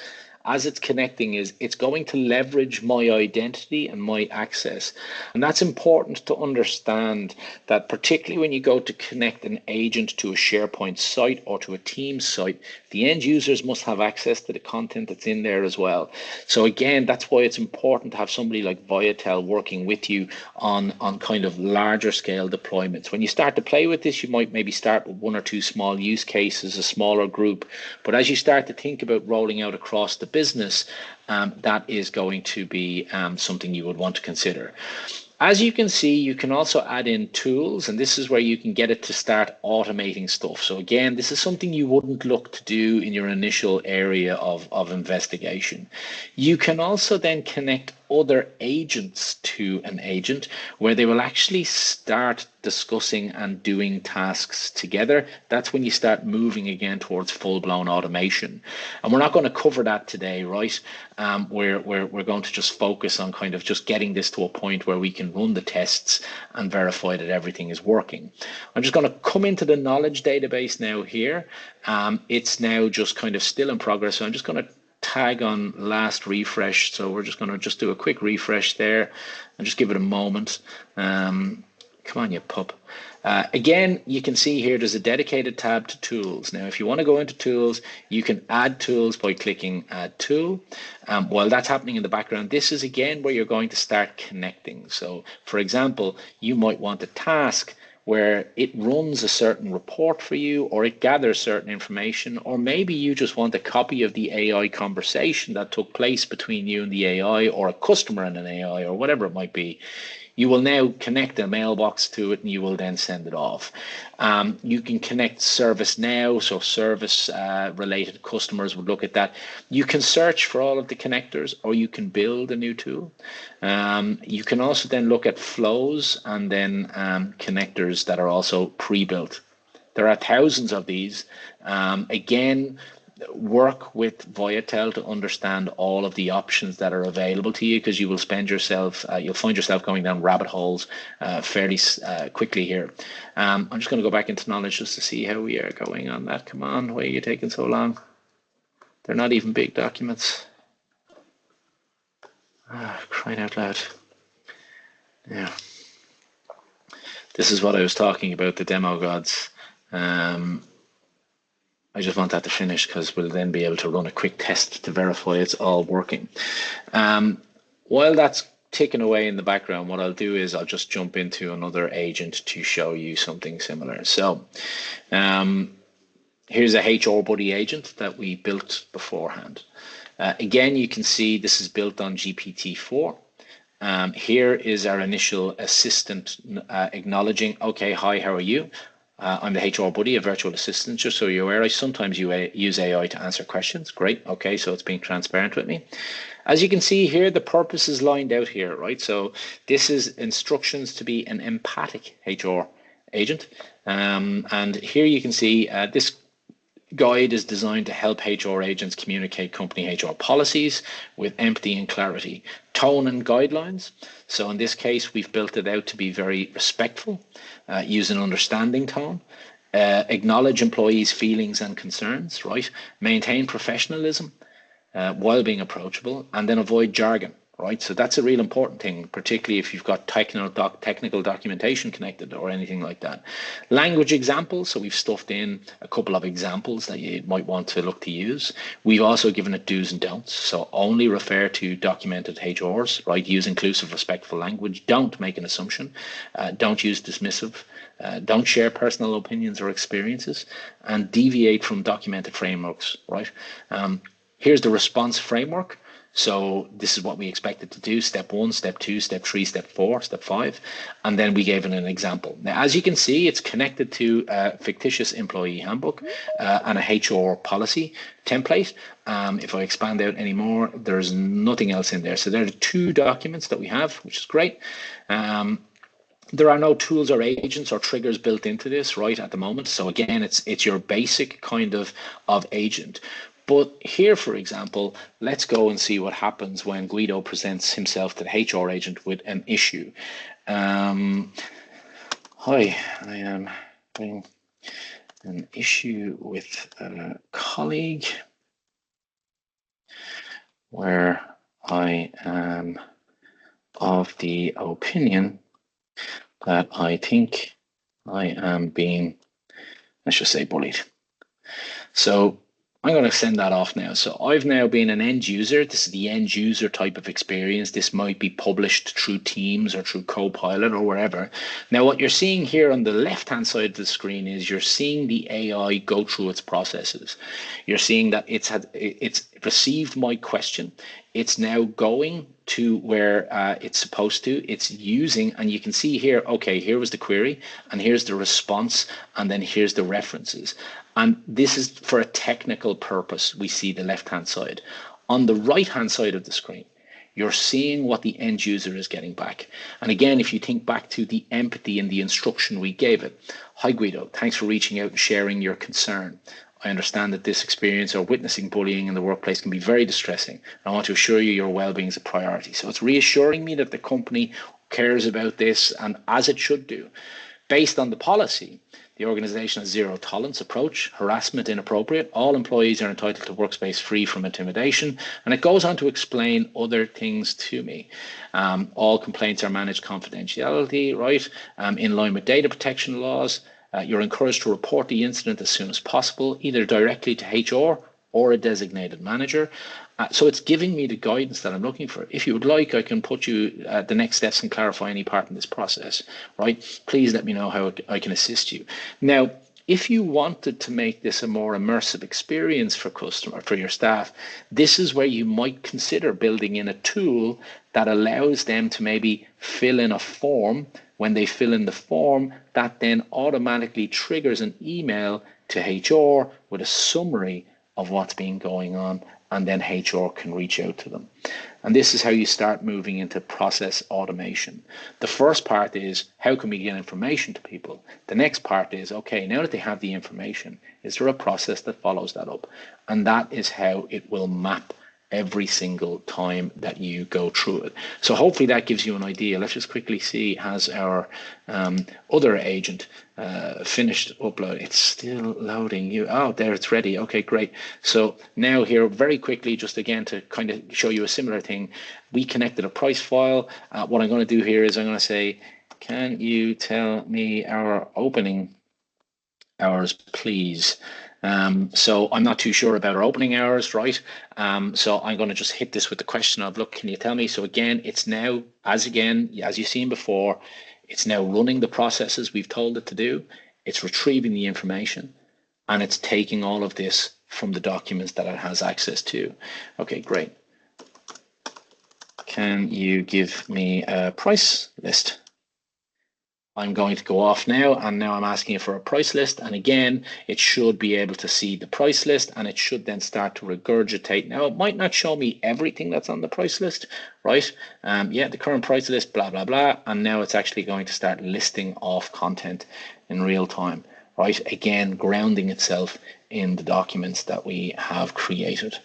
as it's connecting, is it's going to leverage my identity and my access. And that's important to understand, that particularly when you go to connect an agent to a SharePoint site or to a Teams site, the end users must have access to the content that's in there as well. So again, that's why it's important to have somebody like Viatel working with you on kind of larger scale deployments. When you start to play with this, you might maybe start with 1 or 2 small use cases, a smaller group. But as you start to think about rolling out across the business, that is going to be something you would want to consider. As you can see, you can also add in tools, and this is where you can get it to start automating stuff. So again, this is something you wouldn't look to do in your initial area of investigation. You can also then connect other agents to an agent where they will actually start discussing and doing tasks together. That's when you start moving again towards full-blown automation. And we're not going to cover that today, right? We're going to just focus on kind of just getting this to a point where we can run the tests and verify that everything is working. I'm just going to come into the knowledge database now here. It's now just kind of still in progress. So I'm just going to tag on last refresh. So we're just going to just do a quick refresh there and just give it a moment. Come on, you pup. Again, you can see here there's a dedicated tab to tools. Now, if you want to go into tools, you can add tools by clicking add tool. While that's happening in the background, this is again where you're going to start connecting. So, for example, you might want a task where it runs a certain report for you, or it gathers certain information, or maybe you just want a copy of the AI conversation that took place between you and the AI, or a customer and an AI, or whatever it might be. You will now connect a mailbox to it and you will then send it off. You can connect ServiceNow, so service related customers would look at that. You can search for all of the connectors, or you can build a new tool. You can also then look at flows and then connectors that are also pre-built. There are thousands of these. Again, work with Viatel to understand all of the options that are available to you, because you will spend yourself, you'll find yourself going down rabbit holes fairly quickly here. I'm just going to go back into knowledge just to see how we are going on that. Come on, why are you taking so long? They're not even big documents. Crying out loud. Yeah. This is what I was talking about, the demo gods. I just want that to finish because we'll then be able to run a quick test to verify it's all working. While that's ticking away in the background, what I'll do is I'll just jump into another agent to show you something similar. So here's a HR Buddy agent that we built beforehand. Again, you can see this is built on GPT-4. Here is our initial assistant acknowledging, okay, hi, how are you? I'm the HR Buddy, a virtual assistant, just so you're aware. I sometimes use AI to answer questions. Great. Okay, so it's being transparent with me. As you can see here, the purpose is lined out here, right? So this is instructions to be an empathic HR agent. And here you can see this guide is designed to help HR agents communicate company HR policies with empathy and clarity, tone and guidelines. So in this case, we've built it out to be very respectful, use an understanding tone, acknowledge employees' feelings and concerns, right? Maintain professionalism while being approachable, and then avoid jargon. Right, so that's a real important thing, particularly if you've got technical documentation connected or anything like that. Language examples, so we've stuffed in a couple of examples that you might want to look to use. We've also given it do's and don'ts, so only refer to documented HRs, right? Use inclusive, respectful language. Don't make an assumption. Don't use dismissive. Don't share personal opinions or experiences, and deviate from documented frameworks, right? Here's the response framework. So this is what we expected to do: step 1, step 2, step 3, step 4, step 5, and then we gave it an example. Now, as you can see, it's connected to a fictitious employee handbook and a HR policy template. If I expand out any more, there's nothing else in there. So there are the 2 documents that we have, which is great. There are no tools or agents or triggers built into this right at the moment. So again, it's your basic kind of agent. But here, for example, let's go and see what happens when Guido presents himself to the HR agent with an issue. Hi, I am having an issue with a colleague where I am of the opinion that I think I am being, let's just say, bullied. So I'm going to send that off now. So I've now been an end user. This is the end user type of experience. This might be published through Teams or through Copilot or wherever. Now, what you're seeing here on the left-hand side of the screen is you're seeing the AI go through its processes. You're seeing that it's received my question. It's now going to where it's supposed to. It's using, and you can see here, okay, here was the query, and here's the response, and then here's the references. And this is for a technical purpose. We see the left-hand side. On the right-hand side of the screen, You're seeing what the end user is getting back. And again, if you think back to the empathy and the instruction we gave it, hi Guido, thanks for reaching out and sharing your concern. I understand that this experience or witnessing bullying in the workplace can be very distressing. I want to assure you your well-being is a priority. So it's reassuring me that the company cares about this, and as it should do. Based on the policy, the organisation has zero tolerance approach, harassment inappropriate, all employees are entitled to workspace free from intimidation, and it goes on to explain other things to me. All complaints are managed confidentiality, right, in line with data protection laws. You're encouraged to report the incident as soon as possible, either directly to HR or a designated manager. So it's giving me the guidance that I'm looking for. If you would like, I can put you the next steps and clarify any part in this process, right? Please let me know how I can assist you. Now, if you wanted to make this a more immersive experience for your staff, this is where you might consider building in a tool that allows them to maybe fill in a form. When they fill in the form, that then automatically triggers an email to HR with a summary of what's been going on, and then HR can reach out to them. And this is how you start moving into process automation. The first part is, how can we get information to people? The next part is, okay, now that they have the information, is there a process that follows that up? And that is how it will map every single time that you go through it. So hopefully that gives you an idea. Let's just quickly see, has our other agent finished upload? It's still loading. Oh, there, it's ready. Okay, great. So now here, very quickly, just again to kind of show you a similar thing, we connected a price file. What I'm going to do here is I'm going to say, can you tell me our opening hours, please? So I'm not too sure about our opening hours, right? So I'm going to just hit this with the question of, look, can you tell me? So again, it's now, as you've seen before, it's now running the processes we've told it to do. It's retrieving the information, and it's taking all of this from the documents that it has access to. Okay, great. Can you give me a price list? I'm going to go off now, and now I'm asking it for a price list. And again, it should be able to see the price list, and it should then start to regurgitate. Now, it might not show me everything that's on the price list, right? Yeah, the current price list, blah, blah, blah. And now it's actually going to start listing off content in real time, right? Again, grounding itself in the documents that we have created.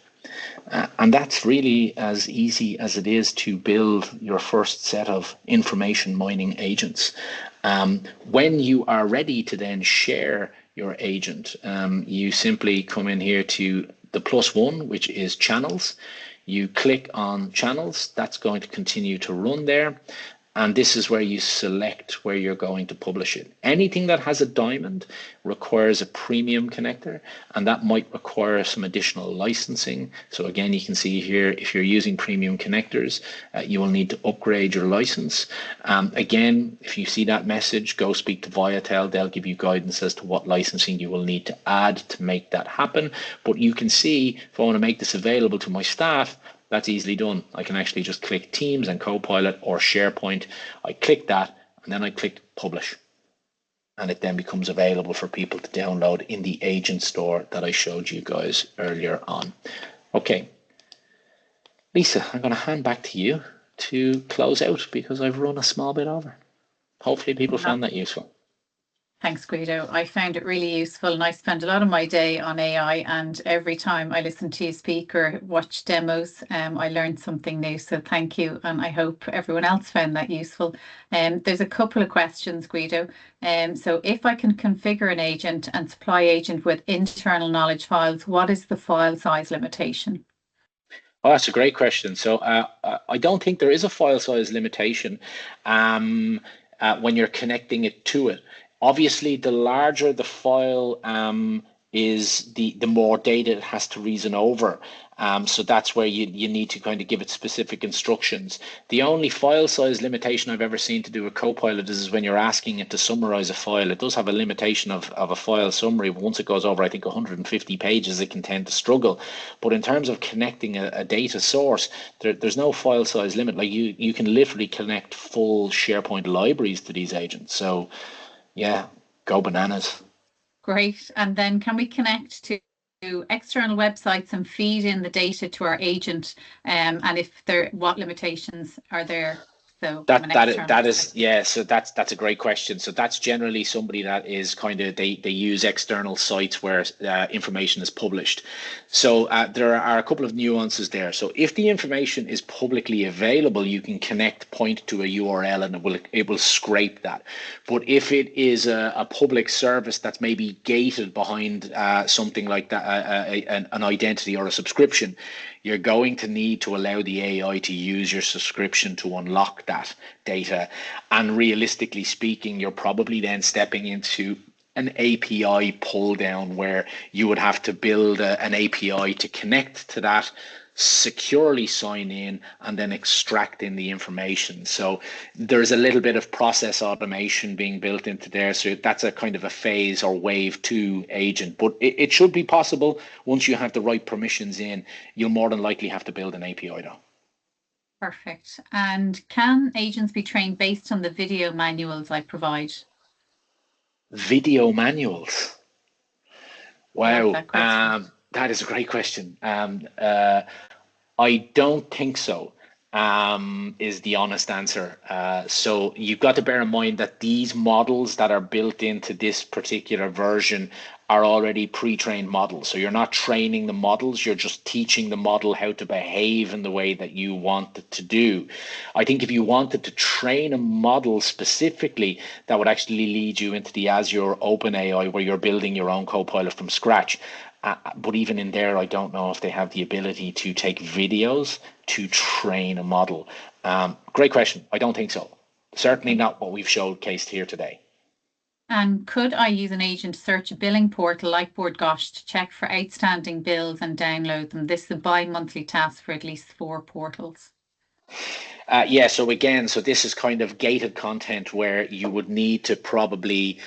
And that's really as easy as it is to build your first set of information mining agents. When you are ready to then share your agent, you simply come in here to the +1, which is channels. You click on channels. That's going to continue to run there. And this is where you select where you're going to publish it. Anything that has a diamond requires a premium connector, and that might require some additional licensing. So again, you can see here, if you're using premium connectors, you will need to upgrade your license. Again, if you see that message, go speak to Viatel. They'll give you guidance as to what licensing you will need to add to make that happen. But you can see, if I want to make this available to my staff, that's easily done. I can actually just click Teams and Copilot or SharePoint. I click that, and then I click Publish. And it then becomes available for people to download in the agent store that I showed you guys earlier on. Okay, Lisa, I'm going to hand back to you to close out because I've run a small bit over. Hopefully people found that useful. Thanks, Guido. I found it really useful, and I spend a lot of my day on AI, and every time I listen to you speak or watch demos, I learned something new. So thank you, and I hope everyone else found that useful. There's a couple of questions, Guido. So if I can configure an agent and supply agent with internal knowledge files, what is the file size limitation? Oh, that's a great question. So I don't think there is a file size limitation when you're connecting it to it. Obviously, the larger the file is, the more data it has to reason over. So that's where you need to kind of give it specific instructions. The only file size limitation I've ever seen to do with Copilot is when you're asking it to summarize a file. It does have a limitation of a file summary. Once it goes over, I think, 150 pages, it can tend to struggle. But in terms of connecting a data source, there's no file size limit. Like you can literally connect full SharePoint libraries to these agents. So yeah, go bananas. Great. And then can we connect to external websites and feed in the data to our agent, and what limitations are there? So from an external That is, perspective. yeah, so that's a great question. So that's generally somebody that is kind of, they use external sites where information is published. So there are a couple of nuances there. So if the information is publicly available, you can point to a URL and it will scrape that. But if it is a public service that's maybe gated behind something like that, an identity or a subscription, you're going to need to allow the AI to use your subscription to unlock that data. And realistically speaking, you're probably then stepping into an API pull down where you would have to build an API to connect to that, securely sign in, and then extract in the information. So there's a little bit of process automation being built into there. So that's a kind of a phase or wave 2 agent, but it should be possible once you have the right permissions in. You'll more than likely have to build an API though. Perfect. And can agents be trained based on the video manuals I provide? Video manuals. Love Wow. that question. That is a great question. I don't think so, is the honest answer. So you've got to bear in mind that these models that are built into this particular version are already pre-trained models. So you're not training the models, you're just teaching the model how to behave in the way that you want it to do. I think if you wanted to train a model specifically, that would actually lead you into the Azure OpenAI, where you're building your own Copilot from scratch. But even in there, I don't know if they have the ability to take videos to train a model. Great question. I don't think so. Certainly not what we've showcased here today. And could I use an agent to search a billing portal like BoardGosh to check for outstanding bills and download them? This is a bi-monthly task for at least 4 portals. Yeah, so again, so this is kind of gated content where you would need to probably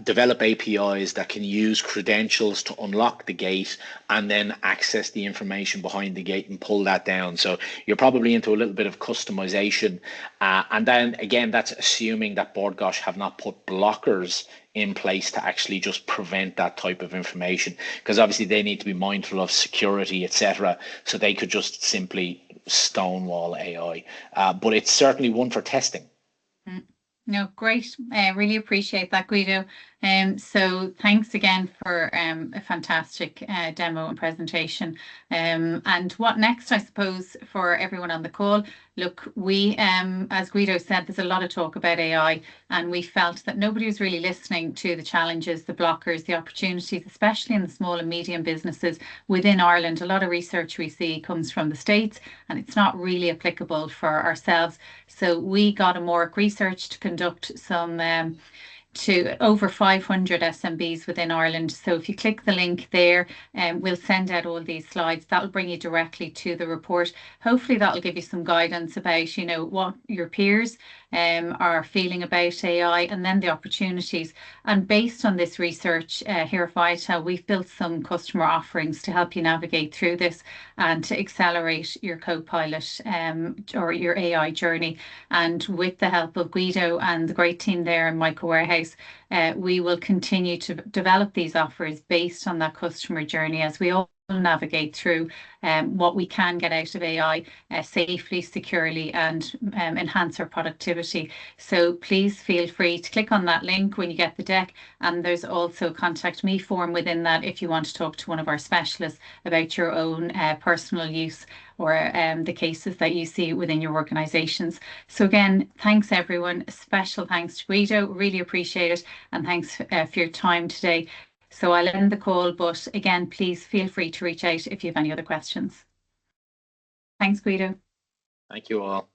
develop APIs that can use credentials to unlock the gate and then access the information behind the gate and pull that down. So you're probably into a little bit of customization. And then again, that's assuming that BoardGosh have not put blockers in place to actually just prevent that type of information, because obviously they need to be mindful of security, etc. So they could just simply stonewall AI, but it's certainly one for testing. No, great. Really appreciate that, Guido. So thanks again for a fantastic demo and presentation. And what next, I suppose, for everyone on the call? Look, we, as Guido said, there's a lot of talk about AI, and we felt that nobody was really listening to the challenges, the blockers, the opportunities, especially in the small and medium businesses within Ireland. A lot of research we see comes from the States, and it's not really applicable for ourselves. So we got a more research to conduct some to over 500 SMBs within Ireland. So if you click the link there, we'll send out all these slides. That'll bring you directly to the report. Hopefully that'll give you some guidance about, you know, what your peers are feeling about AI, and then the opportunities. And based on this research here at Viatel, we've built some customer offerings to help you navigate through this and to accelerate your Copilot or your AI journey. And with the help of Guido and the great team there in Microwarehouse, we will continue to develop these offers based on that customer journey as we all navigate through what we can get out of AI safely, securely, and enhance our productivity. So please feel free to click on that link when you get the deck. And there's also a contact me form within that if you want to talk to one of our specialists about your own personal use or the cases that you see within your organizations. So again, thanks everyone. A special thanks to Guido. Really appreciate it. And thanks for your time today. So I'll end the call, but again, please feel free to reach out if you have any other questions. Thanks, Guido. Thank you all.